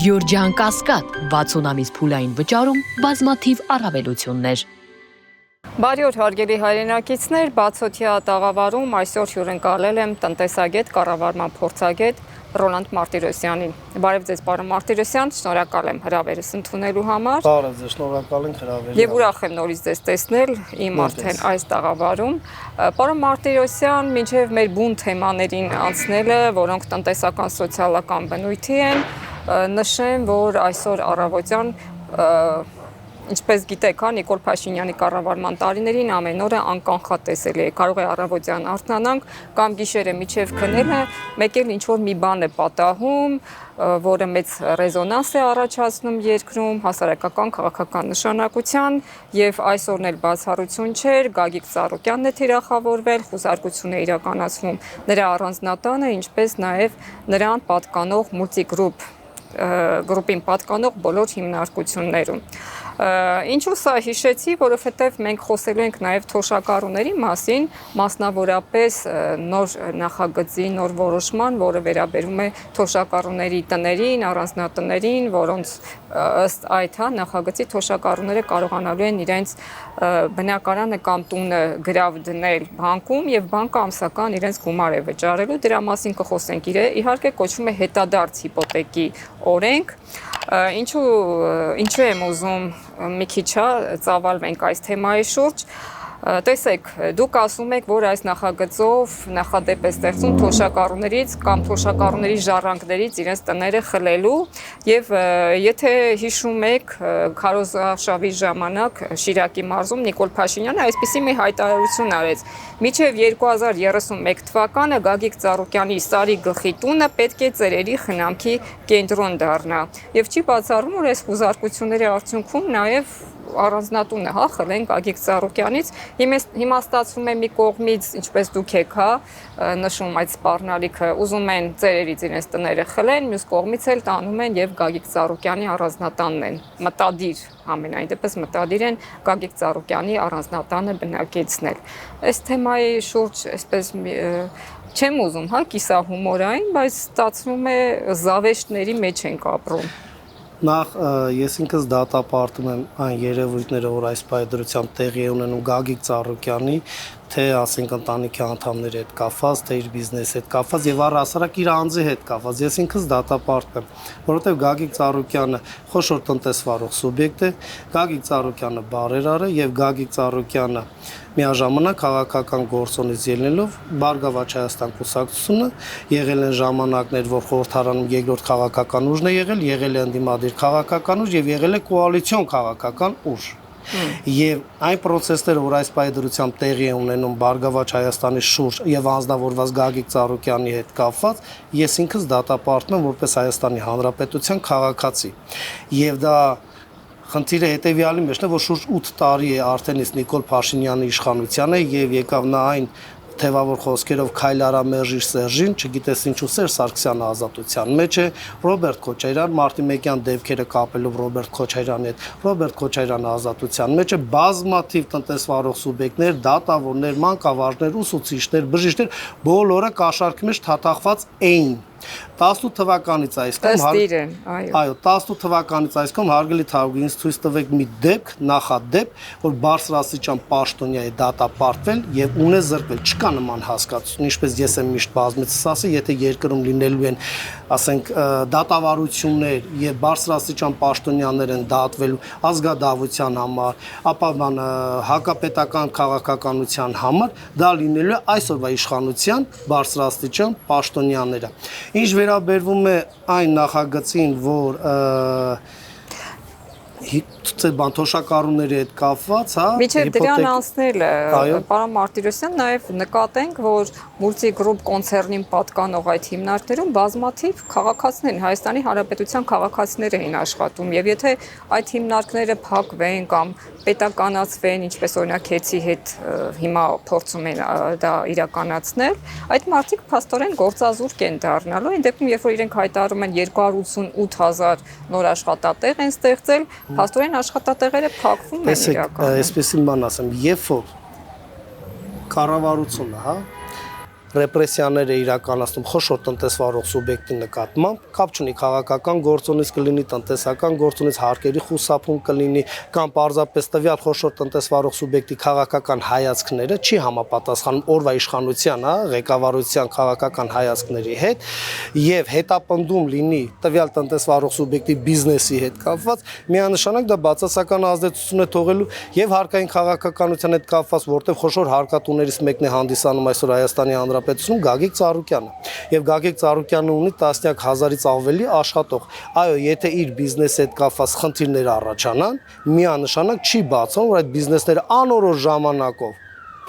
Գյորջյան Կասկադ 60 ամիս փուլային վճարում բազմաթիվ առավելություններ։ Բարի օր հարգելի հայրենակիցներ, բացօթյա տաղավարում այսօր հյուրընկալել եմ տնտեսագետ, կառավարման փորձագետ Ռոլանդ Մարտիրոսյանին։ Բարև ձեզ, պարոն Մարտիրոսյան, շնորհակալ եմ հրավերս ընդունելու համար։ Բարև ձեզ, շնորհակալ ենք հրավերի համար։ Եվ ուրախ եմ նորից ձեզ տեսնել իմ արդեն այս տաղավարում։ Պարոն Մարտիրոսյան, մինչև մեր բուն թեմաներին անցնելը, որոնք տնտեսական սոցիալական բնույթի են, նշեմ, որ այսօր առավոտյան ինչպես գիտեք, Նիկոլ Փաշինյանի կառավարման տարիներին ամեն օրը անկանխատեսելի է, կարող է առավոտյան արթնանանք կամ գիշերը միջև քնելը, մեկ էլ ինչ-որ մի բան է պատահում, որը մեծ ռեզոնանս է առաջացնում երկրում, հասարակական, քաղաքական նշանակության, եւ այսօրն էլ բացառություն չէր, Գագիկ Ծառուկյանն է թիրախավորվել, խոզարկություն է իրականացվում նրա առանձնատանը, ինչպես նաեւ նրան պատկանող մուլտիգրուպին պատկանող բոլոր հիմնարկություններում։ Ինչու սա հիշեցի, որովհետև մենք խոսելու ենք նաև թոշակառուների մասին, մասնավորապես նոր նախագծի, նոր որոշման, որը վերաբերում է թոշակառուների տներին, առանձնատներին, որոնց ըստ այդ նախագծի թոշակառուները կարողանալու են իրենց բնակարանը կամ տունը գրավ դնել բանկում եւ բանկը ամսական իրենց գումար է վճարելու, դրա մասին կխոսենք իհարկե կոչվում է հետադարձ հիպոթեկի օրենք, ինչու եմ ուզում մի քիչ ծավալվենք այս թեմայի շուրջ, տեսեք, դուք ասում եք, որ այս նախագծով նախադեպ է ստեղծում թոշակառուներից կամ թոշակառուների ժառանգներից իրենց տները խլելու եւ եթե հիշում եք քարոզարշավի ժամանակ Շիրակի մարզում Նիկոլ Փաշինյանը այսպիսի մի հայտարարություն արեց. Մինչև 2031 թվականը Գագիկ Ծառուկյանի Սարի գլխի տունը պետք է ծերերի խնամքի կենտրոն դառնա եւ չի բացառվում, որ այս խոզարկությունների արդյունքում նաեւ առանձնատունը խլեն Գագիկ Ծառուկյանից, հիմա ստացվում է մի կողմից, ինչպես դուք եք նշում այդ սպառնալիքը, ուզում են ծերերից իրենց տները խլեն, մյուս կողմից էլ տանում են եւ Գագիկ Ծառուկյանի առանձնատանն են, մտադիր, ամենայն դեպս մտադիր են Գագիկ Ծառուկյանի առանձնատանը բնակեցնել։ Այս թեմայի շուրջ այսպես չեմ ուզում, կիսահումորային, բայց ստացվում է զավեշտների մեջ ենք ապրում։ Նախ ես ինքս դատապարտում եմ այն երևույթները, որ այս պայդրությամբ տեղի ունենում Գագիկ Ծառուկյանի, թե ասենք ընտանիքի անդամների հետ կապված, թե իր բիզնեսի հետ կապված եւ առհասարակ իր անձի հետ կապված։ Ես ինքս դատապարտում եմ, որովհետեւ Գագիկ Ծառուկյանը խոշոր տնտեսվարող սուբյեկտ է, Գագիկ Ծառուկյանը բարերար է եւ Գագիկ Ծառուկյանը միաժամանակ քաղաքական գործոնից ելնելով Բարգավաճ Հայաստան կուսակցությունը եղել են ժամանակներ, որ խորհրդարանում երկրորդ քաղաքական ուժն է եղել է ընդդիմադիր քաղաքական ուժ եւ եղել է կոալիցիոն քաղաքական ուժ։ Եվ այն պրոցեսները, որ այս պայդրությամբ տեղի է ունենում Բարգավաճ Հայաստանի շուրջ եւ անձնավորված Գագիկ Ծառուկյանի հետ կապված, ես ինքս դատապարտում եմ որպես Հայաստանի Հանրապետության քաղաքացի։ Եվ դա խնդիրը հետևյալի մեջն է, որ շուրջ 8 տարի է արդեն իսկ Նիկոլ Փաշինյանի իշխանությանը եւ եկավ նա այն թեվավոր խոսքերով քայլ արա մերժիր Սերժին, չգիտես ինչու Սերժ Սարգսյանը ազատության մեջ է, Ռոբերտ Քոչարյան մարտի 1-յան դեպքերը կապելով Ռոբերտ Քոչարյանի հետ, Ռոբերտ Քոչարյանը ազատության մեջ է, բազմաթիվ տնտեսվարող սուբյեկտներ, դատավորներ, մանկավարժներ, ուսուցիչներ, բժիշկներ բոլորը կաշառքի մեջ թաթախված էին։ 18 թվականից այսքան այո 18 թվականից այսքան հարգելի թարգ ինձ ցույց տվեք մի դեպք նախադեպ որ բարձրաստիճան պաշտոնյա է դատապարտվել եւ ունե զրկվել չկա նման հասկացություն ինչպես ես եմ միշտ բազմիցս ասել եթե երկրում լինելու են ասենք դատավարություններ եւ բարձրաստիճան պաշտոնյաներ են դատվելու ազգադավության համար ապա հակապետական քաղաքականության համար դա լինելու է այսօրվա իշխանության բարձրաստիճան պաշտոնյաները Ինչ վերաբերվում է այն նախագծին, որ թոշակառուների հետ կապված, Միջև դրան անցնելը, պարոն Մարտիրոսյան, նաև նկատենք, որ մուլտիգրուպ կոնցեռնին պատկանող այդ հիմնարկներում բազմաթիվ քաղաքացիներ, Հայաստանի Հանրապետության քաղաքացիներ էին աշխատում, եւ եթե այդ հիմնարկները փակվեն կամ պետականացվեն, ինչպես օրինակ Հեցի հետ հիմա փորձում են դա իրականացնել, այդ մարդիկ փաստորեն գործազուրկ են դառնալու, այն դեպքում երբ որ իրենք հայտարարում են 288,000 նոր աշխատատեղ են ստեղծել, փաստորեն աշխատատեղերը փակվում են իրականում։ Այսպեսին բան ասեմ, երբ որ կառավարությունը, ռեպրեսիաներ է իրականացնում խոշոր տնտեսվարող սուբյեկտի նկատմամբ, կապ չունի քաղաքական գործոնից կլինի, տնտեսական գործոնից հարկերի խուսափում կլինի, կամ պարզապես տվյալ խոշոր տնտեսվարող սուբյեկտի քաղաքական հայացքները չի համապատասխանում օրվա իշխանության, ղեկավարության քաղաքական հայացքների հետ, եւ հետապնդում լինի տվյալ տնտեսվարող սուբյեկտի բիզնեսի հետ կապված, միանշանակ դա բացասական ազդեցություն է թողելու եւ հարկային քաղաքականության հետ կապված, որտեղ խոշոր հարկատուներից մեկն է հանդիսանում այսօր Հայաստանի Հանրապետությունում Գագիկ Ծառուկյանը։ Եվ Գագիկ Ծառուկյանը ունի տասնյակ հազարից ավելի աշխատող։ Այո, եթե իր բիզնեսի հետ կապված խնդիրներ առաջանան, միանշանակ չի բացառում, որ այդ բիզնեսները անորոշ ժամանակով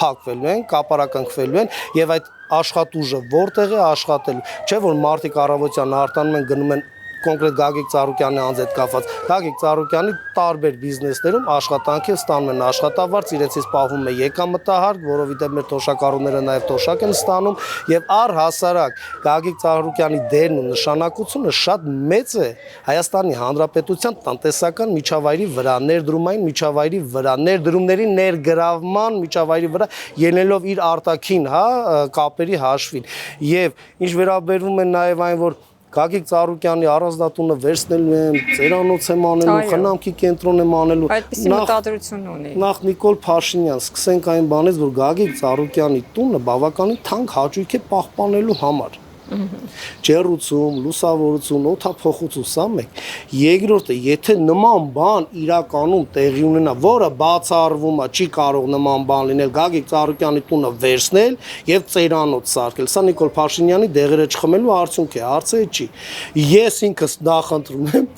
փակվելու են, կապարակնքվելու են եւ այդ աշխատուժը որտեղ է աշխատելու։ Չէ՞ որ մարդիկ առավոտյան արտանում են գնում են կոնկրետ Գագիկ Ծառուկյանի անձ հետ կապված Գագիկ Ծառուկյանի տարբեր բիզնեսներում աշխատանքի ստանում են աշխատավարձ, իրենցից պահվում է եկամտահարկ, որովհետև մեր թոշակառուները նաև թոշակ են ստանում եւ առհասարակ Գագիկ Ծառուկյանի դերն ու նշանակությունը շատ մեծ է Հայաստանի Հանրապետության տնտեսական միջավայրի վրա, ներդրումային միջավայրի վրա, ներդրումների ներգրավման միջավայրի վրա ելնելով իր արտաքին, կապերի հաշվին եւ ինչ վերաբերում է նաև այն, որ Գագիկ Ծառուկյանի առանձնատունը վերցնելու են, ծերանոց եմ անելու, խնամքի կենտրոն եմ անելու։ Այդպիսի մտադրություն ունի։ Նախ Նիկոլ Փաշինյան, սկսենք այն բանից, որ Գագիկ Ծառուկյանի տունը բավականին թանկ հաճույք է պահպանելու համար։ Ջեռուցում, լուսավորություն, օդափոխություն, սա մեկ։ Երկրորդը, եթե նման բան իրականում տեղի ունենա, որը բացառվում է, չի կարող նման բան լինել, Գագիկ Ծառուկյանի տունը վերցնել եւ ծերանոց սարքել։ Սա Նիկոլ Փաշինյանի դեղերը չխմելու արդյունք է, հարցը չի։ Ես ինքս նախընտրում եմ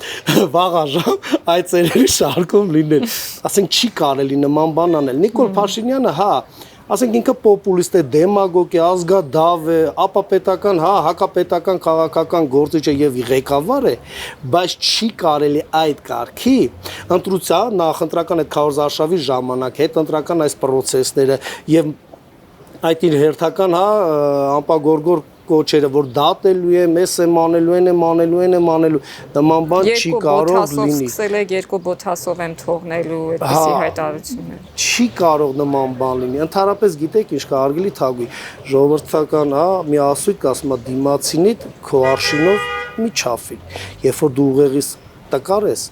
վաղաժամ այդ ծերերի շարքում լինել։ Ասենք չի կարելի նման բան անել։ Նիկոլ Փաշինյանը, ասենք ինքը պոպուլիստ է, դեմագոգ է, ազգադավ է, ապապետական, հակապետական քաղաքական գործիչ է եւ ղեկավար է, բայց չի կարելի այդ կարգի ընտրության նախընտրական այդ քարոզարշավի ժամանակ հետ ընտրական այս process-ները եւ այդ իր հերթական անպագորգոր կոչերը, որ դատելու է, մեզ եմ անելու, են անելու, նման բան չի կարող լինի։ Սկսել եք երկու բոթասով եմ թողնելու այդպիսի հայտարարություններ։ Չի կարող նման բան լինի։ Ընդհանրապես գիտեք ինչ կա, Արգելի Թագուհի, ժողովրդական, մի ասույթ ասում է դիմացինիդ քո արշինով մի չափի։ Երբ որ դու ուղեղից տկար ես,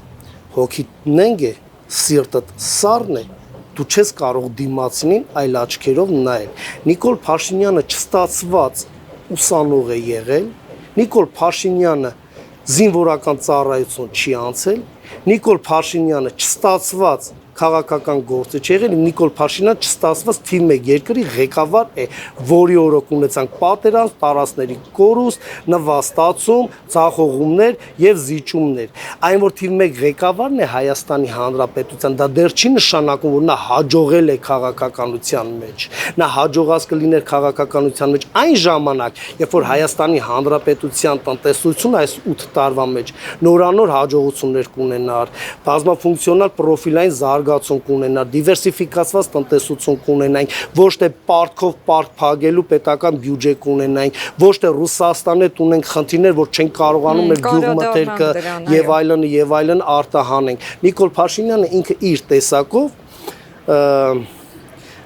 հոգիդ նենգ է, սիրտդ սառն է, դու չես կարող դիմացինին այլ աչքերով նայել։ Նիկոլ Փաշինյանը չստացված ուսանող է եղել, Նիկոլ Փաշինյանը զինվորական ծառայություն չի անցել, Նիկոլ Փաշինյանը չստացված քաղաքական գործիչ եղել, Նիկոլ Փաշինյանը չստացված թիվ 1 երկրի ղեկավար է, որի օրոք ունեցանք պատերազմ, տարածքների կորուստ, նվաստացում, ցախողումներ եւ զիջումներ։ Այն որ թիվ 1 ղեկավարն է Հայաստանի Հանրապետության, դա դեռ չի նշանակում, որ նա հաջողել է քաղաքականության մեջ։ Նա հաջողած կլիներ քաղաքականության մեջ այն ժամանակ, երբ որ Հայաստանի Հանրապետության տնտեսությունը այս 8 տարվա մեջ նորանոր հաջողություններ կունենար, բազմաֆունկցիոնալ պրոֆիլային զարգացում կունենար, դիվերսիֆիկացված տնտեսություն կունենանք, ոչ թե պարտքով պարտք փակելու պետական բյուջե կունենանք, ոչ թե Ռուսաստանի հետ ունենք խնդիրներ, որ չենք կարողանում մեր գյուղմթերքը եւ այլն արտահանենք։ Նիկոլ Փաշինյանը ինքը իր տեսակով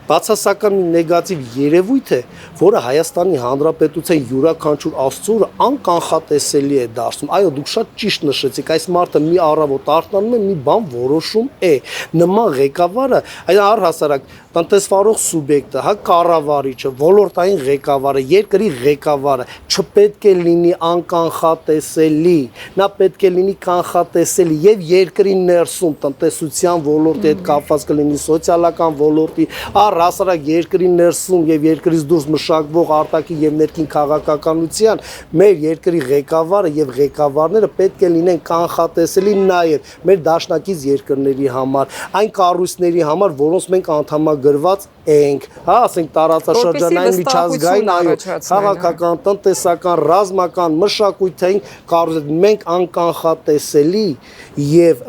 բացասական մի նեգատիվ երևույթ է, որը Հայաստանի Հանրապետության յուրաքանչյուր աստծորը անկանխատեսելի է դարձնում։ Այո, դուք շատ ճիշտ նշեցիք, այս մարդը մի առավոտ արտանում է, մի բան որոշում է։ Նման ղեկավարը, այն առհասարակ տնտեսվարող սուբյեկտը, կառավարիչը, ոլորտային ղեկավարը, երկրի ղեկավարը չպետք է լինի անկանխատեսելի, նա պետք է լինի կանխատեսելի եւ երկրի ներսում տնտեսության ոլորտի հետ կապված կլինի սոցիալական ոլորտի, առհասարակ երկրի ներսում եւ երկրից դուրս մշակվող արտաքին եւ ներքին քաղաքականության մեր երկրի ղեկավարը եւ ղեկավարները պետք է լինեն կանխատեսելի նաեւ մեր դաշնակից երկրների համար, այն կառույցների համար, որոնց մենք անդամագրված ենք, ասենք տարածաշրջանային միջազգային, այո, քաղաքական, տնտեսական, ռազմական, մշակութային կառույցներ, մենք անկանխատեսելի եւ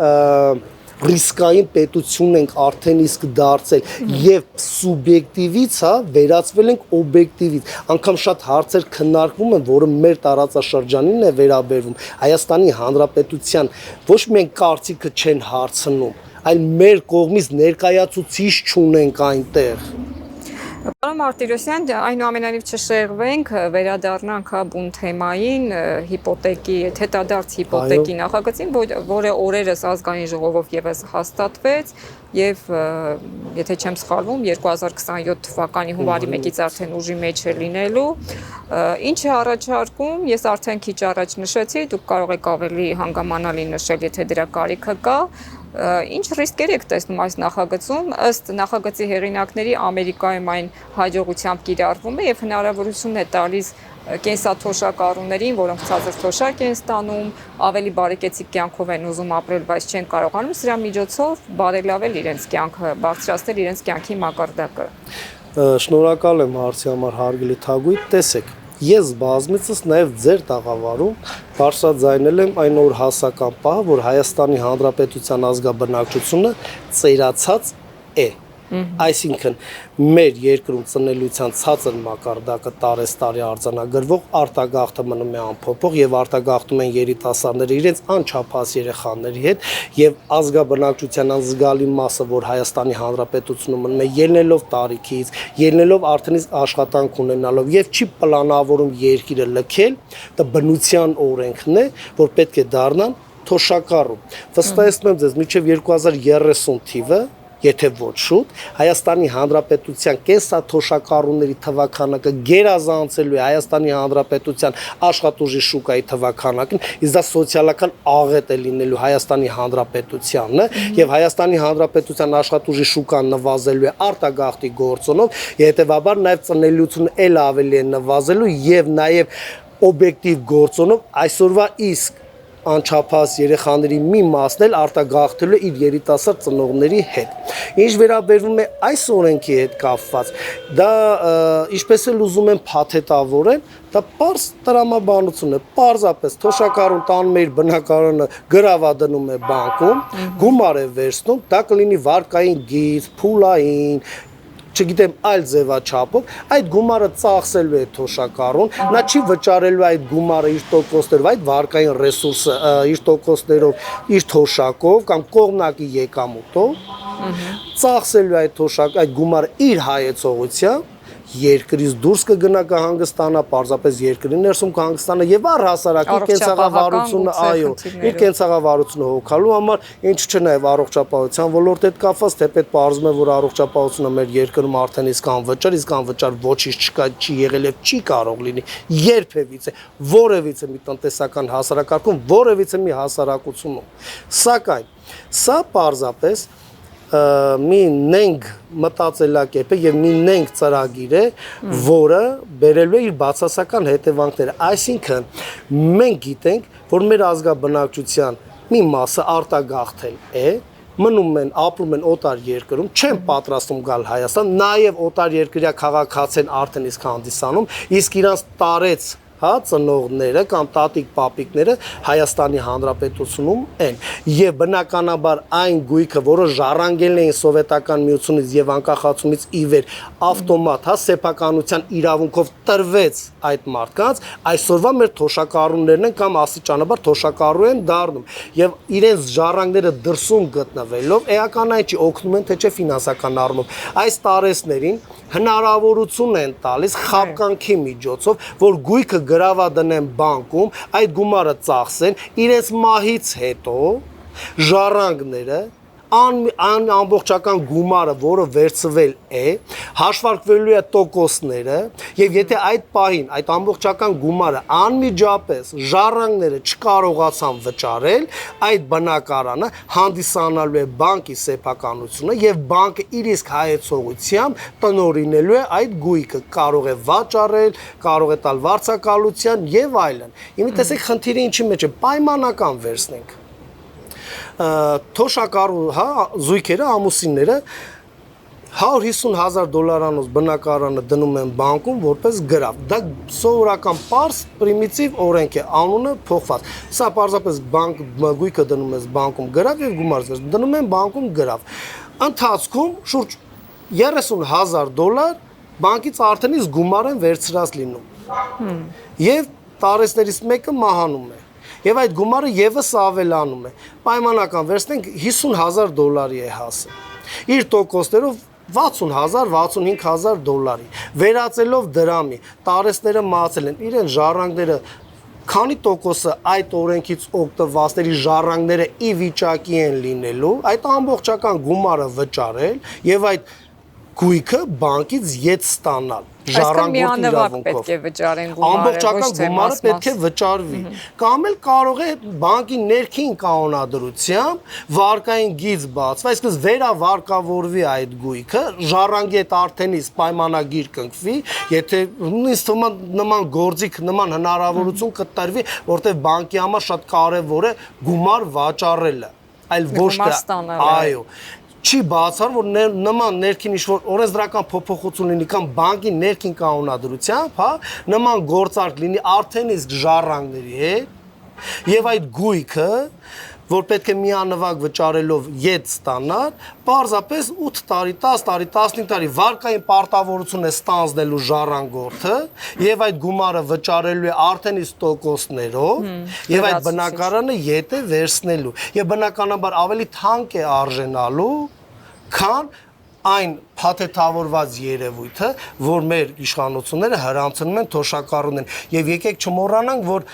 ռիսկային պետություն ենք արդեն իսկ դարձել եւ սուբյեկտիվից վերածվել ենք օբյեկտիվից անգամ շատ հարցեր քննարկվում են որը մեր տարածաշրջանին է վերաբերվում Հայաստանի Հանրապետության ոչ միայն կարծիքը չեն հարցնում այլ մեր կողմից ներկայացուցիչ չունենք այնտեղ Պարոն Մարտիրոսյան, այնուամենայնիվ չշեղվենք, վերադառնանք բուն թեմային, հիպոթեկի, թետադարձ հիպոթեկի նախագծին, որը օրերս ազգային ժողովով եւս հաստատվեց եւ եթե չեմ սխալվում 2027 թվականի հունվարի 1-ից արդեն ուժի մեջ է լինելու։ Ինչ է առաջարկում, ես արդեն քիչ առաջ նշեցի, դուք կարող եք ավելի հանգամանալի նշել, եթե դրա կարիքը կա։ Ինչ ռիսկեր եք տեսնում այս նախագծում, ըստ նախագծի հեղինակների Ամերիկայում այն հաջողությամբ կիրառվում է եւ հնարավորություն է տալիս կենսաթոշակառուներին, որոնք ցածր թոշակ են ստանում, ավելի բարեկեցիկ կյանքով են ուզում ապրել, բայց չեն կարողանում սրա միջոցով բարելավել իրենց կյանքը, բարձրացնել իրենց կյանքի մակարդակը։ Շնորհակալ եմ հարցի համար հարգելի Թագուհի, տեսեք, ես բազմիցս նաև ձեր տաղավարում բարձրաձայնել եմ այն օր հասական պահը, որ Հայաստանի Հանրապետության ազգաբնակչությունը ծերացած է։ Այսինքն մեր երկրում ծնելիության ցածր մակարդակը տարեստարի արձանագրվող արտագաղթը մնում է անփոփոխ եւ արտագաղթում են երիտասարդները իրենց անչափահաս երեխաների հետ եւ ազգաբնակչության զգալի մասը, որ Հայաստանի Հանրապետությունում մնում է ելնելով տարիքից, ելնելով արդեն աշխատանք ունենալով եւ չի պլանավորում երկիրը լքել, դա բնության օրենքն է, որ պետք է դառնան թոշակառու։ Վստահեցնում եմ ձեզ, մինչեւ 2030 թիվը եթե ոչ շուտ, Հայաստանի Հանրապետության կենսաթոշակառուների թվաքանակը գերազանցելու է Հայաստանի Հանրապետության աշխատուժի շուկայի թվաքանակին, իսկ դա սոցիալական աղետ է լինելու Հայաստանի Հանրապետությանը եւ Հայաստանի Հանրապետության աշխատուժի շուկան նվազելու է արտագաղթի գործոնով, հետեւաբար նաեւ ծնելիությունը ել ավելի է նվազելու եւ նաեւ օբյեկտիվ գործոնով այսօրվա իսկ անչափահաս երեխաների մի մասն էլ արտագաղթելու է իր երիտասարդ ծնողների հետ։ Ինչ վերաբերվում է այս օրենքի հետ կապված, դա ինչպես էլ ուզում են փաթեթավորել, դա պարզ տրամաբանություն է, պարզապես թոշակառուն տանում է իր բնակարանը, գրավադնում է բանկում, գումար է վերցնում, դա կլինի վարկային գիծ, փուլային, չգիտեմ այլ ձևաչափով, այդ գումարը ծախսելու է թոշակառուն, նա չի վճարելու այդ գումարը իր տոկոսներով, այդ վարկային ռեսուրսը իր տոկոսներով, իր թոշակով կամ կողմնակի եկամուտով, ծախսելու այդ գումարը իր հայեցողությամբ երկրից դուրս կգնա կհանգստանա, պարզապես երկրի ներսում կհանգստանա եւ առհասարակ իր կենցաղավարությունը, այո, իր կենցաղավարությունը հոգալու համար, ինչ չէ նաեւ առողջապահության ոլորտի հետ կապված, թեպետ պարզվում է, որ առողջապահությունը մեր երկրում արդեն իսկ անվճար ոչինչ չկա, չի եղել եւ չի կարող լինի երբևիցե որևիցե մի տնտեսական հասարակարգում, որևիցե մի հասարակությունում։ Սակայն սա պարզապես մի նենք մտածելակերպ է եւ մի նենք ծրագիր է, որը բերելու է իր բացասական հետևանքները։ Այսինքն մենք գիտենք, որ մեր ազգաբնակչության մի մասը արտագաղթել է, մնում են, ապրում են օտար երկրում, չեն պատրաստում գալ Հայաստան, նաեւ օտար երկրյա քաղաքացին արդեն իսկ հանդիսանում, իսկ իրանց տարեց ծնողները կամ տատիկ պապիկները Հայաստանի Հանրապետությունում են եւ բնականաբար այն գույքը, որը ժառանգել էին սովետական միությունից եւ անկախացումից ի վեր ավտոմատ սեփականության իրավունքով տրվեց այդ մարդկանց, այսօրվա մեր թոշակառուներն են կամ աստիճանաբար թոշակառու են դառնում եւ իրենց ժառանգները դրսում գտնվելով էականային չի օգնում են թե չէ ֆինանսական առումով այս տարեցներին հնարավորություն են տալիս խապկանքի միջոցով, որ գույքը գրավադնեն բանկում, այդ գումարը ծախսեն, իրենց մահից հետո ժառանգները ամբողջական գումարը, որը վերցվել է, հաշվարկվելու է տոկոսները, եւ եթե այդ պահին այդ ամբողջական գումարը անմիջապես ժառանգները չկարողացան վճարել, այդ բնակարանը հանդիսանալու է բանկի սեփականությունը եւ բանկը իր իսկ հայեցողությամբ տնօրինելու է այդ գույքը, կարող է վաճառել, կարող է տալ վարձակալության եւ այլն։ Իմի տեսեք խնդիրը ինչի մեջ է, պայմանական վերցնենք թոշակառու, զույգերը, ամուսինները $150,000 բնակարանը դնում են բանկում որպես գրավ։ Դա սովորական պարզ պրիմիտիվ օրենք է, անունը փոխված։ Սա պարզապես գույքը դնում ես բանկում գրավ եւ գումար դնում են բանկում գրավ։ Ընթացքում շուրջ $30,000 բանկից արդեն իսկ գումար են վերցրած լինում։ Եվ տարեներից մեկը մահանում է։ Եվ այդ գումարը եւս ավելանում է։ Պայմանական վերցնենք $50,000 է հասել։ Իր տոկոսներով $65,000 վերածելով դրամի տարեստները մացել են իրեն ժառանգները քանի տոկոսը այդ օրենքից օգտվածների ժառանգները ի վիճակի են լինելու այդ ամբողջական գումարը վճարել եւ այդ գույքը բանկից յետ ստանալ ժառանգորդի իրավունքով պետք է վճարեն գումարը ամբողջական գումարը պետք է վճարվի կամ էլ կարող է բանկի ներքին կանոնադրությամբ վարկային գիծ բացվի այսինքն վերավարկավորվի այդ գույքը ժառանգի հետ արդեն իսկ պայմանագիր կնքվի եթե նույնիսկ նման գործիք նման հնարավորություն կտրվի որտեղ բանկի համար շատ կարևոր է գումար վաճառելը այլ ոչ թե այո չի բացառ որ նման ներքին ինչ-որ օրենսդրական փոփոխություն լինի կամ բանկի ներքին կանոնադրությամբ, հա, նման գործարք լինի արդեն իսկ ժառանգների հետ եւ այդ գույքը որ պետք է միանվագ վճարելով յետ ստանալ, պարզապես 8 տարի, 10 տարի, 15 տարի վարկային պարտավորություն է ստանձնելու ժառանգորդը եւ այդ գումարը վճարելու է արդեն իսկ տոկոսներով եւ այդ բնակարանը յետ է վերցնելու եւ բնականաբար ավելի թանկ է արժենալու քան այն փաթեթավորված երևույթը, որ մեր իշխանությունները հրանցնում են թոշակառուներին եւ եկեք չմոռանանք որ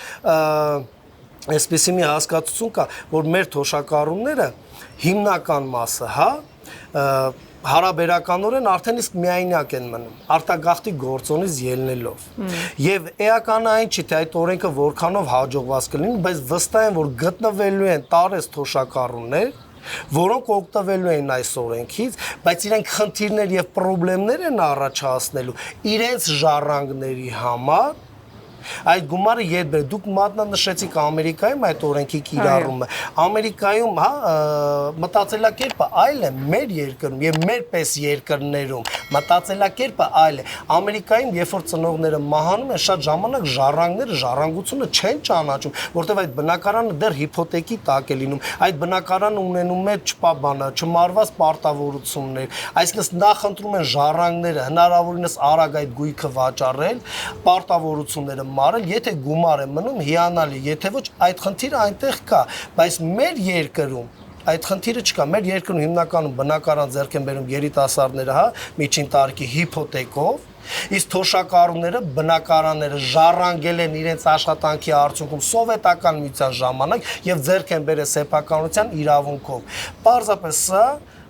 այսպեսի մի հասկացություն կա, որ մեր թոշակառուները հիմնական մասը, հա, հարաբերականորեն արդեն իսկ միայնակ են մնում, արտագաղթի գործոնից ելնելով։ Եվ էականային չի, թե այդ օրենքը որքանով հաջողված կլինի, բայց վստահ եմ, որ գտնվելու են տարես թոշակառուներ, որոնք օգտվելու են այս օրենքից, բայց իրենք խնդիրներ եւ խնդիրներ են առաջացնելու իրենց ժառանգների համար այդ գումարը յետ բեր դուք մատնանշեցիք Ամերիկայում այդ օրենքի կիրառումը Ամերիկայում հա մտածելակերպը այլ է մեր երկրում եւ մեր պես երկրներում մտածելակերպը այլ է Ամերիկայում երբ որ ծնողները մահանում են շատ ժամանակ ժառանգները ժառանգությունը չեն ճանաչում որտեղ այդ բնակարանը դեռ հիփոթեկի տակ է լինում այդ բնակարանը ունենում է չպաբանը չմարված պարտավորություններ այսինքն նախ ընտրում են ժառանգները հնարավորինս արագ այդ գույքը վաճառել պարտավորությունները մարել, եթե գումար է մնում հիանալի, եթե ոչ այդ խնդիրը այնտեղ կա, բայց մեր երկրում այդ խնդիրը չկա, մեր երկրում հիմնականում բնակարան ձեռք են բերում երիտասարդները, հա, միջին տարիքի հիփոթեկով, իսկ թոշակառուները բնակարանները ժառանգել են իրենց աշխատանքի արդյունքում սովետական միության ժամանակ եւ ձեռք են բերել սեփականության իրավունքով։ Պարզապես սա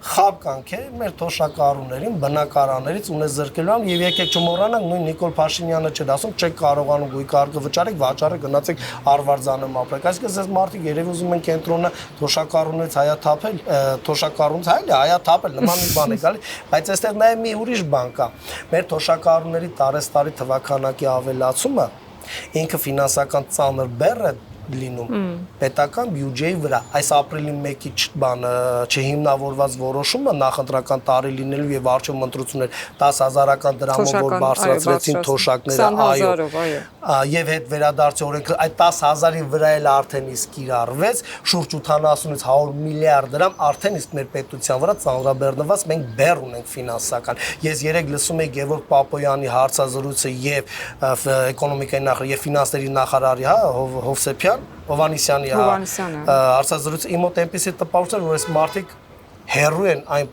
խաբկանք է մեր թոշակառուներին բնակարաններից ունեզրկելու եւ եկեք չմոռանանք նույն Նիկոլ Փաշինյանը չէր ասում չեք կարողանում գույքարկը վճարեք վաճառեք գնացեք Արվարձանում ապրեք այսինքն ձեզ մարդիկ երևի ուզում են կենտրոնը թոշակառուներից հայաթափել թոշակառուներից հայաթափել նման մի բան է գալի բայց այստեղ նաեւ մի ուրիշ բան կա մեր թոշակառուների տարեստարի թվականակի ավելացումը ինքը ֆինանսական ծանր բեռ է լինում պետական բյուջեի վրա այս ապրիլի 1-ի բանը չհիմնավորված որոշումը նախընտրական տարի լինելու եւ արժեվ ընտրություններ 10,000-ական դրամով որ բարձրացրեցին թոշակները այո եւ հետ վերադարձի օրենքը այդ 10,000-ի վրա էլ արդեն իսկ կիրառվեց շուրջ 80-ից 100 միլիարդ դրամ արդեն իսկ մեր պետության վրա ծանրաբեռնված մենք բեռ ունենք ֆինանսական ես երեք լսում եի Գևորգ Պապոյանի հարցազրույցը եւ էկոնոմիկայի նախարար եւ ֆինանսների նախարարի հա Հովսեփյան Հովանիսյանի հարցազրույցը իմ մոտ այնպես է տպավորություն որ այս մարդիկ հերրու են այն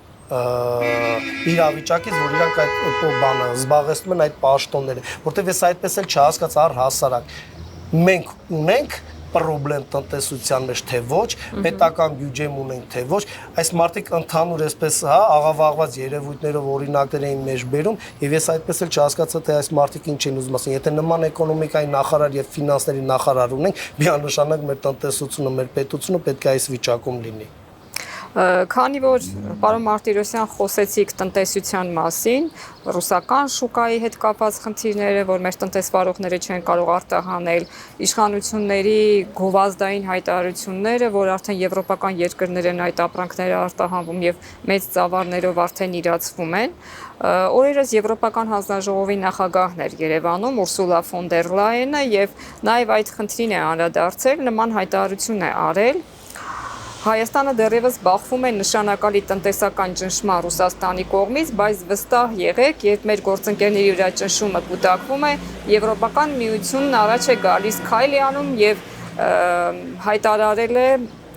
իրավիճակից որ իրանք այդ բանը զբաղեցնում են այդ պաշտոնները որտեղ ես այդպես էլ չհասկացա առհասարակ մենք ունենք պրոբլեմ տնտեսության մեջ թե ոչ, պետական բյուջեմ ունենք թե ոչ, այս մարդիկ ընդհանուր այսպես հա աղավաղված երևույթներով օրինակներ էին մեջ բերում եւ ես այդպես էլ չհասկացա թե այս մարդիկ ինչ են ուզում ասեն, եթե նման էկոնոմիկայի նախարար եւ ֆինանսների նախարար ունենք, միանշանակ մեր տնտեսությունը, մեր պետությունը պետք է այս վիճակում լինի։ Քանի որ պարոն Մարտիրոսյան խոսեցիք տնտեսության մասին, ռուսական շուկայի հետ կապված խնդիրները, որ մեր տնտեսվարողները չեն կարող արտահանել, իշխանությունների գովազդային հայտարարությունները, որ արդեն եվրոպական երկրներ են այդ ապրանքները արտահանվում եւ մեծ ծավալներով արդեն իրացվում են, օրերս Եվրոպական հանձնաժողովի նախագահն էր Երևանում Ուրսուլա ֆոն դեր Լայենը եւ նաեւ այդ խնդրին է անդրադարձել, նման հայտարարություն է արել Հայաստանը դեռևս բախվում է նշանակալի տնտեսական ճնշման Ռուսաստանի կողմից, բայց վստահ եղեք, երբ մեր գործընկերների վրա ճնշումը կուտակվում է, Եվրոպական միությունն առաջ է գալիս քայլ է անում եւ հայտարարել է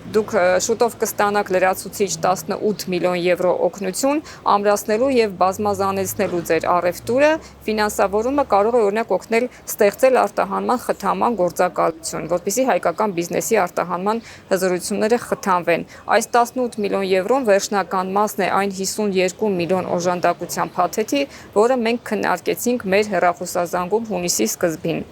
Դուք շուտով կստանաք լրացուցիչ 18 միլիոն եվրո օգնություն ամրացնելու եւ բազմազանեցնելու ձեր առևտուրը, ֆինանսավորումը կարող է օրինակ օգնել ստեղծել արտահանման խթանման գործակալություն, որպեսզի հայկական բիզնեսի արտահանման հզորությունները խթանվեն։ Այս 18 միլիոն եվրոն վերջնական մասն է այն 52 միլիոն օժանդակության փաթեթի, որը մենք քննարկեցինք մեր հեռախոսազանգում հունիսի սկզբին։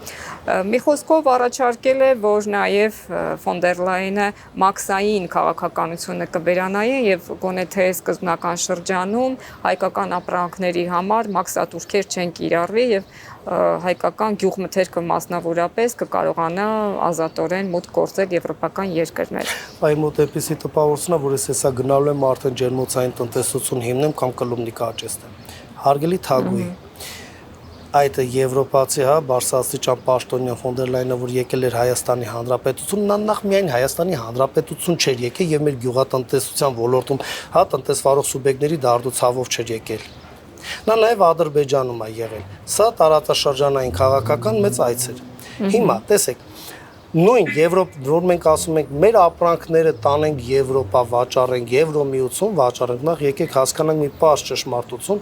Մի խոսքով առաջարկել է, որ նաև ֆոն դեր Լայենը մաքսային քաղաքականությունը կվերանայի եւ գոնե թե սկզբնական շրջանում հայկական ապրանքների համար մաքսատուրքեր չեն կիրառվի եւ հայկական գյուղմթերքը մասնավորապես կկարողանա ազատորեն մուտք գործել եվրոպական երկրներ։ Այ մոտ էպիսի տպավորությունն է, որ ես հեսա գնալու եմ արդեն ջերմոցային տնտեսություն հիմնեմ կամ կլումնիկա աճեցնեմ։ Հարգելի թագուհի, այդ եվրոպացի, Բարսասիչյան Պաշտոնյան ֆոն դեր Լայենը, որ եկել էր Հայաստանի Հանրապետություն, նա նախ միայն Հայաստանի Հանրապետություն չէր եկել եւ մեր գյուղատնտեսության ոլորտում, տնտեսվարող սուբյեկտների դարդուցավով չէր եկել։ Նա նաեւ Ադրբեջանում է եղել։ Սա տարածաշրջանային քաղաքական մեծ այց էր։ Հիմա տեսեք, նույն որ մենք ասում ենք մեր ապրանքները տանենք Եվրոպա, վաճառենք Եվրոմիություն, վաճառենք, նախ եկեք հասկանանք մի պարզ ճշմարտություն,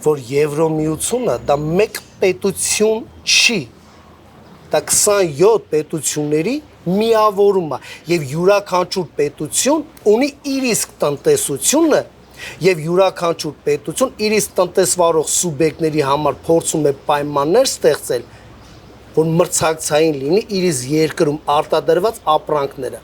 որ Եվրոմիությունը դա մեկ պետություն չի, դա 27 պետությունների միավորում է եւ յուրաքանչյուր պետություն ունի իր իսկ տնտեսությունը եւ յուրաքանչյուր պետություն իր իսկ տնտեսվարող սուբյեկտների համար փորձում է պայմաններ ստեղծել, որ մրցակցային լինի իր երկրում արտադրված ապրանքները։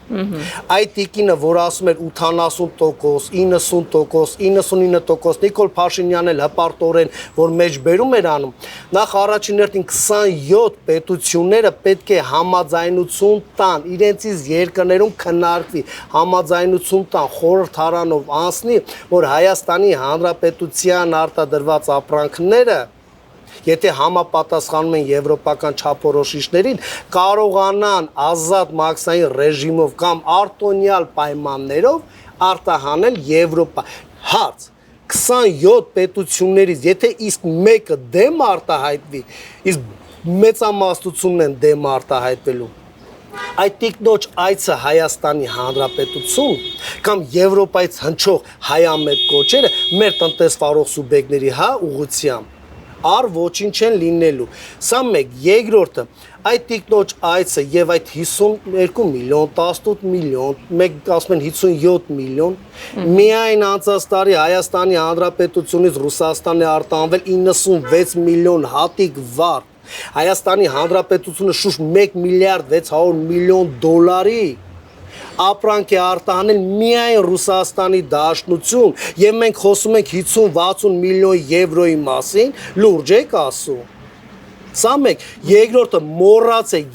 Այդ տիկինը, որ ասում էր 80%, 90%, 99%, Նիկոլ Փաշինյանն էլ հպարտորեն, որ մեջ բերում էր անում, նախ առաջին հերթին 27 պետությունները պետք է համաձայնություն տան, իրենցից երկրներում քննարկվի, համաձայնություն տան, խորհրդարանով անցնի, որ Հայաստանի Հանրապետության արտադրված ապրանքները եթե համապատասխանում են եվրոպական չափորոշիչներին, կարողանան ազատ մաքսային ռեժիմով կամ արտոնյալ պայմաններով արտահանել Եվրոպա։ Հարց. 27 պետություններից, եթե իսկ մեկը դեմ արտահայտվի, իսկ մեծամասնությունն են դեմ արտահայտվելու, այդ տիկնոջ այցը Հայաստանի Հանրապետություն կամ Եվրոպայից հնչող հայամետ կոչերը մեր տնտեսվարող սուբյեկտների ուղղությամբ առ ոչինչ են լինելու։ Սա մեկ, երկրորդը, այդ տիկնոջ այցը եւ այդ 52 միլիոն, 18 միլիոն, մեկ ասում են 57 միլիոն, միայն անցած տարի Հայաստանի Հանրապետությունից Ռուսաստան է արտահանվել 96 միլիոն հատիկ վառ։ Հայաստանի Հանրապետությունը շուրջ 1 միլիարդ 600 միլիոն դոլարի ապրանք է արտահանել միայն Ռուսաստանի Դաշնություն եւ մենք խոսում ենք 50-60 միլիոն եվրոյի մասին, լուրջ եք ասում։ Սա մեկ, երկրորդը մոռացեք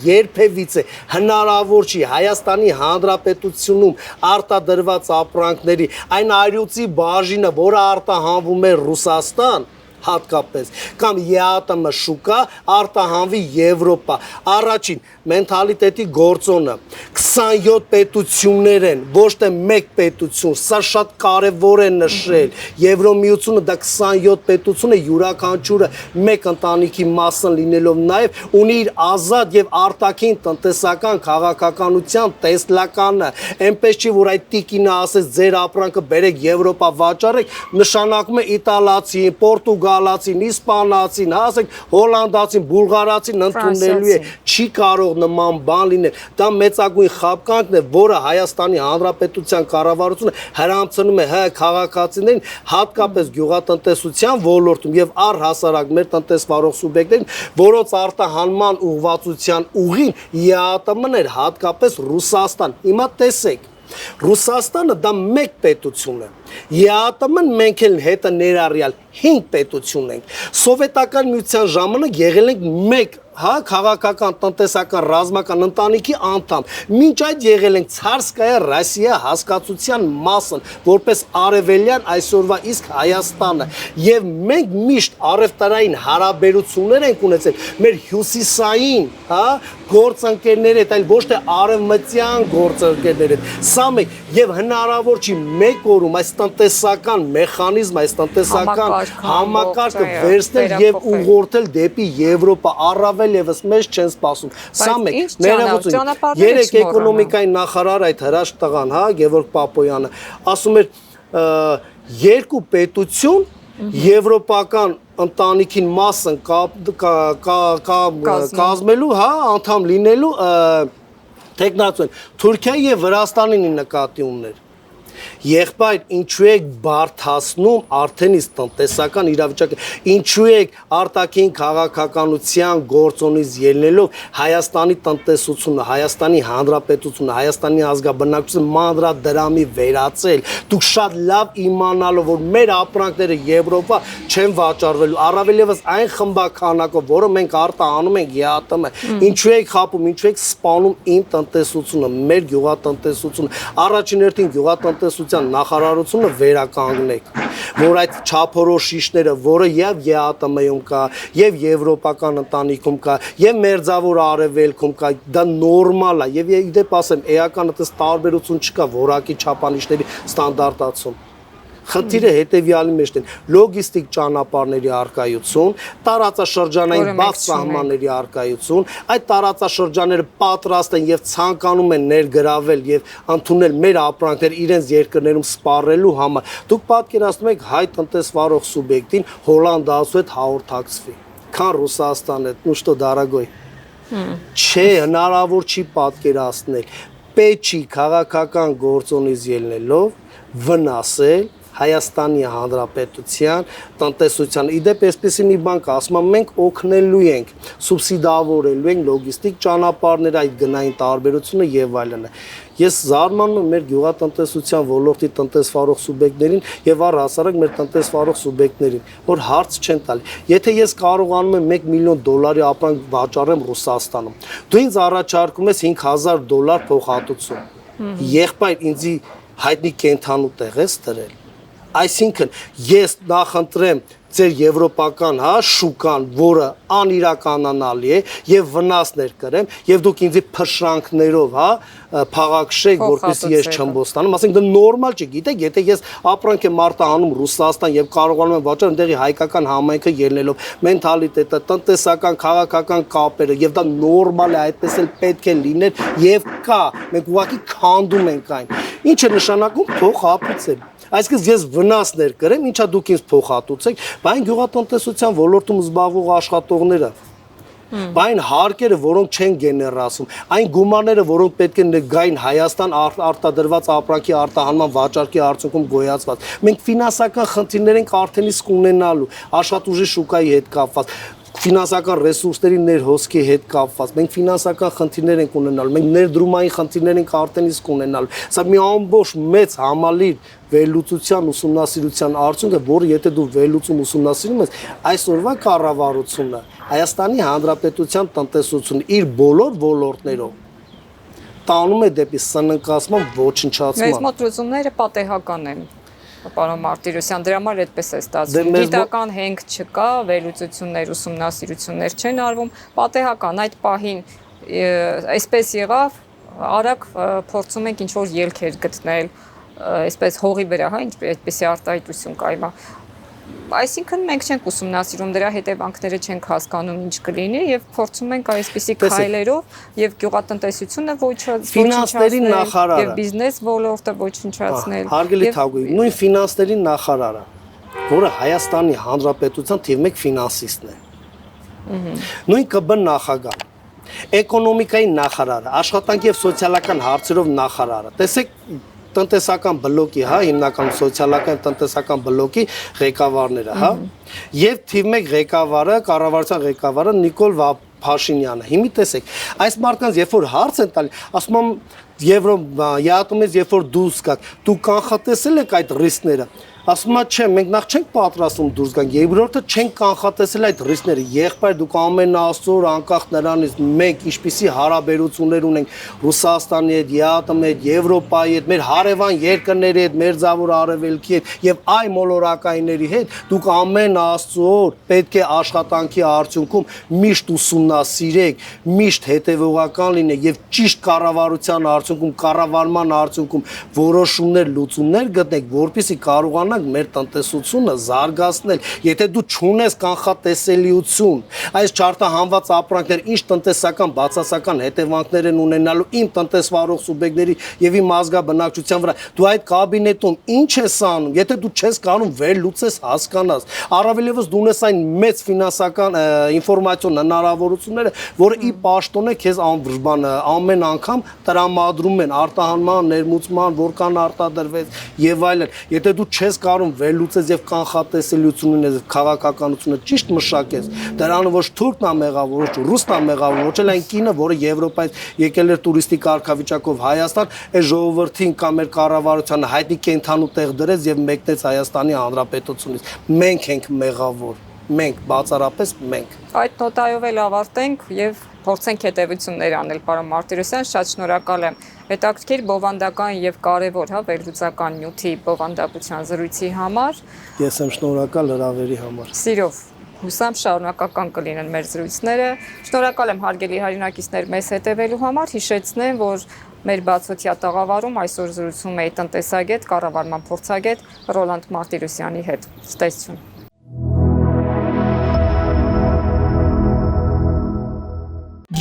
երբևիցե հնարավոր չի Հայաստանի Հանրապետությունում արտադրված ապրանքների այն այրուծի բաժինը, որը արտահանվում է Ռուսաստան, հատկապես կամ ԵԱՏՄ շուկա արտահանվի Եվրոպա։ Առաջին մենթալիտետի գործոնը 27 պետություններ են, ոչ թե մեկ պետություն, սա շատ կարևոր է նշել։ Եվրոմիությունը դա 27 պետություն է, յուրաքանչյուրը մեկ ընտանիքի մասն լինելով նաև ունի իր ազատ եւ արտաքին տնտեսական քաղաքականության տեսլականը։ Այնպես չի, որ այդ տիկինը ասես ձեր ապրանքը բերեք Եվրոպա վաճառեք, նշանակում է իտալացի, պորտուգալացին, իսպանացին, ասենք հոլանդացին, բուլղարացին ընդունելու է, չի կարող նման բան լինել։ Դա մեծագույն խաբկանքն է, որը Հայաստանի Հանրապետության կառավարությունը հրամցնում է քաղաքացիներին, հատկապես գյուղատնտեսության ոլորտում եւ առհասարակ մեր տնտեսվարող սուբյեկտներին, որոնց արտահանման ուղղվածության ուղին ԵԱՏՄ-ն էր, հատկապես Ռուսաստան։ Հիմա տեսեք, Ռուսաստանը դա մեկ պետություն է։ ԵԱՏՄ-ն մենք էլ հետը ներառյալ 5 պետություն ենք։ Սովետական միության ժամանակ եղել ենք մեկ քաղաքական, տնտեսական, ռազմական ընտանիքի անդամ։ Մինչ այդ եղել ենք Ցարսկայա Ռոսիա հասկացության մասն, որպես արևելյան այսօրվա իսկ Հայաստանը։ Եվ մենք միշտ առևտրային հարաբերություններ ենք ունեցել մեր հյուսիսային, գործընկերների հետ, այլ ոչ թե արևմտյան գործընկերների հետ։ Սա մեկ եւ հնարավոր չի մեկ օրում այս տնտեսական մեխանիզմը, այս տնտեսական համակարգը վերցնել եւ ուղղորդել դեպի Եվրոպա, առավել եւս մեզ չեն սպասում։ Սա մեկ ներողություն։ Երեք էկոնոմիկայի նախարար այդ հրաշ տղան, հա, Գևորգ Պապոյանը, ասում էր երկու պետություն եվրոպական ընտանիքին մասն կազմելու, հա, անդամ լինելու տեխնացիոն Թուրքիայի եւ Վրաստանին նկատի ուներ։ Եղբայր, ինչու եք բարթացնում արդեն իսկ տնտեսական իրավիճակը, ինչու եք արտաքին քաղաքականության գործոնից ելնելով Հայաստանի տնտեսությունը, Հայաստանի Հանրապետությունը, Հայաստանի ազգաբնակչությունը մանրադրամի վերածել, դուք շատ լավ իմանալով, որ մեր ապրանքները Եվրոպա չեն վաճառվելու, առավել եւս այն խմբականակով, որը մենք արտահանում ենք ԵԱՏՄ, ինչու եք խաբում, ինչու եք սպանում իմ տնտեսությունը, մեր գյուղատնտեսությունը, առաջին հերթին գյուղատնտեսության նախարարությունը վերականգնեք, որ այդ չափորոշիչները, որը եւ ԵԱՏՄ-ում կա, եւ եվրոպական ընտանիքում կա, եւ մերձավոր արևելքում կա, դա նորմալ է, եւ իդեպ ասեմ, էական այդպես տարբերություն չկա որակի չափանիշների ստանդարտացում։ Խնդիրը հետևյալի մեջն է՝ լոգիստիկ ճանապարհների արկայություն, տարածաշրջանային բաց սահմանների արկայություն, այդ տարածաշրջանները պատրաստ են եւ ցանկանում են ներգրավել եւ ընդունել մեր ապրանքներ իրենց երկրներում սպառելու համար։ Դուք պատկերացնում եք հայ տնտեսվարող սուբյեկտին հոլանդացու հետ հաղորդակցվի, քան Ռուսաստան հետ, ну что, дорогой։ Չէ, հնարավոր չի պատկերացնել։ Պետք չի քաղաքական գործոնից ելնելով վնասել Հայաստանի Հանրապետության տնտեսության։ Իդեպ այսպեսի մի բան կա, ասում եմ մենք օգնելու ենք, սուբսիդավորելու ենք լոգիստիկ ճանապարհներ, այդ գնային տարբերությունը եւ այլն։ Ես զարմանում եմ մեր գյուղատնտեսության ոլորտի տնտեսվարող սուբյեկտներին եւ առհասարակ մեր տնտեսվարող սուբյեկտներին, որ հարց չեն տալի։ Եթե ես կարողանում եմ $1 միլիոն ապրանք վաճառեմ Ռուսաստանում, դու ինձ առաջարկում ես $5,000 փոխհատուցում։ Եղբայր ինձի հայտնի կենթանու տեղ ես դրել։ Այսինքն ես նախընտրեմ ձեր եվրոպական, հա, շուկան, որը անիրականանալի է եւ վնասներ կրեմ եւ դուք ինձի փշրանքներով, հա, փաղաքշեք, որպեսզի ես չըմբոստանամ, ասենք դա նորմալ չի, գիտեք, եթե ես ապրանք եմ արտահանում Ռուսաստան եւ կարողանում եմ վաճառել այնտեղի հայկական համայնքը ելնելով, մենթալիտետը, տնտեսական, քաղաքական կապերը եւ դա նորմալ է, այդպես էլ պետք է լիներ եւ կա, մենք ուղղակի քանդում ենք այն։ Ինչ է նշանակում փոխհատուցել։ Այսինքն ես վնասներ կրեմ, ինչա դուք ինձ փոխհատուցեք, բայց գյուղատնտեսության ոլորտում զբաղվող աշխատողները, բայց հարկերը, որոնք չեն գեներացում, այն գումարները, որոնք պետք է գային Հայաստան արտադրված ապրանքի արտահանման վաճառքի արդյունքում գոյացված։ Մենք ֆինանսական խնդիրներ ենք արդեն իսկ ունենալու, աշխատուժի շուկայի հետ կապված, ֆինանսական ռեսուրսների ներհոսքի հետ կապված, մենք ֆինանսական խնդիրներ ենք ունենալու, մենք ներդրումային խնդիրներ ենք արդեն իսկ ունենալու։ Սա մի ամբողջ մեծ համալիր վերլուծության ուսումնասիրության արդյունք է, որը եթե դու վերլուծում ուսումնասիրում ես, այսօրվա կառավարությունը Հայաստանի Հանրապետության տնտեսությունը իր բոլոր ոլորտներով տանում է դեպի սննկացման ոչնչացման։ Մեծ մոտ լուծումները պատեհական են։ Պարոն Մարտիրոսյան, դրա համար այդպես է ստացվում։ Գիտական հենք չկա, վերլուծություններ, ուսումնասիրություններ չեն արվում, պատեհական այդ պահին այսպես եղավ, արագ փորձում ենք ինչ-որ ելքեր գտնել, այսպես հողի վրա, հա, այդպեսի արտահայտություն կա հիմա։ Այսինքն մենք չենք ուսումնասիրում դրա հետևանքները, չենք հասկանում ինչ կլինի եւ փորձում ենք այսպիսի քայլերով եւ գյուղատնտեսությունը ֆինանսների նախարարը եւ բիզնես ոլորտը ոչնչացնել։ Հարգելի Թագուհի, նույն ֆինանսների նախարարը, որը Հայաստանի Հանրապետության թիվ 1 ֆինանսիստն է։ Նույն ԿԲ նախագահ, էկոնոմիկայի նախարարը, աշխատանքի եւ սոցիալական հարցերով նախարարը։ Տեսեք տնտեսական բլոկի, հա, հիմնականում սոցիալական տնտեսական բլոկի ղեկավարները, հա, եւ թիվ 1 ղեկավարը, կառավարության ղեկավարը Նիկոլ Փաշինյանը։ Հիմա տեսեք, այս մարդկանց երբ որ հարց են տալի, ասում եմ Եվրոպայից երբ որ դուրս գաք, դու կանխատեսել եք այդ ռիսկները։ Ասում եմ, չէ, մենք նախ չենք պատրաստում դուրս գանք, երկրորդը չենք կանխատեսել այդ ռիսկները։ Եղբայր դուք ամեն աստծոր անկախ նրանից մենք ինչպիսի հարաբերություններ ունենք Ռուսաստանի հետ, ԵԱՏՄ հետ, Եվրոպայի հետ, մեր հարևան երկրների հետ, մեր ձավոր արևելքի հետ եւ այ մոլորակայինների հետ, դուք ամեն աստծոր պետք է աշխատանքի արդյունքում միշտ ուսումնասիրեք, միշտ հետևողական լինեք եւ ճիշտ կառավարության արդյունքում, կառավարման արդյունքում որոշումներ, լուծումներ գտնեք, որպեսզի կարողանանք մեր տնտեսությունը զարգացնել։ Եթե դու չունես կանխատեսելիություն, այս չարտահանված ապրանքներ ինչ տնտեսական բացասական հետևանքներ են ունենալու իմ տնտեսվարող սուբյեկտների եւ իմ ազգաբնակչության վրա, դու այդ կաբինետում ինչ ես անում, եթե դու չես կարող վերլուծես, հասկանաս, առավելևս դու ունես այն մեծ ֆինանսական ինֆորմացիոն հնարավորությունները, որը ի պաշտոն է քեզ ամեն անգամ տրամադրում են արտահանման, ներմուծման, որքան արտադրվեց եւ այլն։ Եթե դու չես կարող վերլուծես եւ կանխատեսելիություն ունես, քաղաքականությունը ճիշտ մշակես, դրանը ոչ թուրքն է մեղավոր, ոչ ռուսն է մեղավոր, ոչ էլ այն կինը, որը Եվրոպայից եկել էր տուրիստի կարգավիճակով Հայաստան, այս ժողովրդին կամ մեր կառավարությանը հայտնի կենթանու տեղ դրեց եւ մեկնեց Հայաստանի Հանրապետությունից։ Մենք ենք մեղավոր, մենք, բացառապես մենք։ Այդ նոտայով էլ ավարտենք եւ փորձենք հետևություններ անել, պարոն Մարտիրոսյան, շատ շնորհակալ եմ հետաքրքիր բովանդական եւ կարեւոր վերլուծական նյութի բովանդակության զրույցի համար։ Ես եմ շնորհակալ հրավերի համար։ Սիրով հուսամ շարունակական կլինեն մեր զրույցները։ Շնորհակալ եմ հարգելի հայրենակիցներ մեզ հետևելու համար, հիշեցնեմ, որ մեր բացօթյա տաղավարում այսօր զրուցում էի տնտեսագետ, կառավարման փորձագետ Ռոլանդ Մարտիրոսյանի հետ։ Ցտեսություն։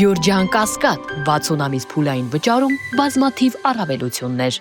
Գյուրջան Կասկադ 60 ամիս փուլային վճարում բազմաթիվ առավելություններ։